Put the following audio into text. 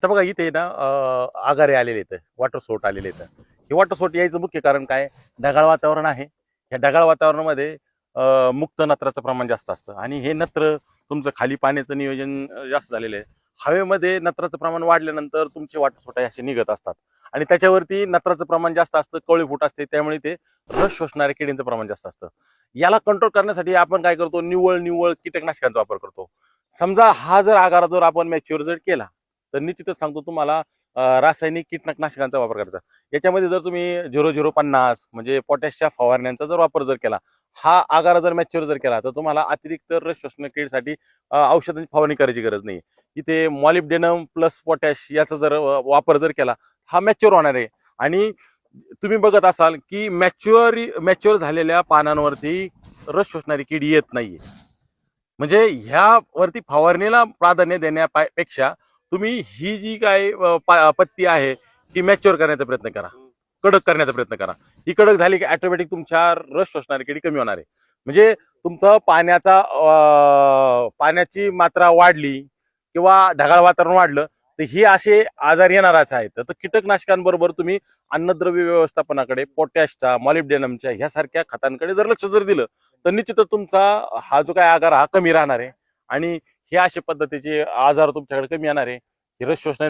तर बघा इथे ना आगारे आलेले आहेत, वॉटर सोट आलेले आहेत. हे वॉटर सोट यायचं मुख्य कारण काय? ढगाळ वातावरण आहे. ह्या ढगाळ वातावरणामध्ये मुक्त नत्राचं प्रमाण जास्त असतं आणि हे नत्र तुमचं खाली पाण्याचं नियोजन जास्त झालेलं आहे. हवेमध्ये नत्राचं प्रमाण वाढल्यानंतर तुमचे वॉटर सोट असे निघत असतात आणि त्याच्यावरती नत्राचं प्रमाण जास्त असतं, कवळी फूट असते, त्यामुळे ते रस शोषणाऱ्या किडींचं प्रमाण जास्त असतं. याला कंट्रोल करण्यासाठी आपण काय करतो? निव्वळ निव्वळ कीटकनाशकांचा वापर करतो. समजा हा जर आगार जर आपण मॅच्युअर जर केला तर निश्चितच सांगतो तुम्हाला रासायनिक कीटकनाशकांचा वापर करायचा. याच्यामध्ये जर तुम्ही 0050 म्हणजे पोटॅशच्या फवारण्यांचा जर वापर जर केला, हा आगार जर मॅच्युअर जर केला तर तुम्हाला अतिरिक्त रस शोषण किडीसाठी औषधांची फवारणी करायची गरज नाही. इथे मॉलिब्डेनम प्लस पोटॅश याचा जर वापर जर केला, हा मॅच्युअर होणार आहे. आणि तुम्ही बघत असाल की मॅच्युअर झालेल्या पानांवरती रस शोषणारी किडी येत नाहीये. म्हणजे ह्यावरती फवारणीला प्राधान्य देण्यापेक्षा तुम्ही ही जी काय पत्ती आहे ती मॅच्युअर करण्याचा प्रयत्न करा, कडक करण्याचा प्रयत्न करा. ही कडक झाली की ऑटोमॅटिक तुमच्या रस शोषणारी किडी कमी होणार आहे. म्हणजे तुमचं पाण्याची मात्रा वाढली किंवा ढगाळ वातावरण वाढलं तर ही असे आजार येणारच आहेत. तर कीटकनाशकांबरोबर तुम्ही अन्नद्रव्य व्यवस्थापनाकडे पोटॅशच्या, मॉलिब्डेनमच्या ह्यासारख्या खतांकडे जर लक्ष जर दिलं तर निश्चितच तुमचा हा जो काय आजार हा कमी राहणार आहे आणि हे अशा पद्धतीचे आजार तुमच्याकडे कमी येणार आहे. हे रस शोषण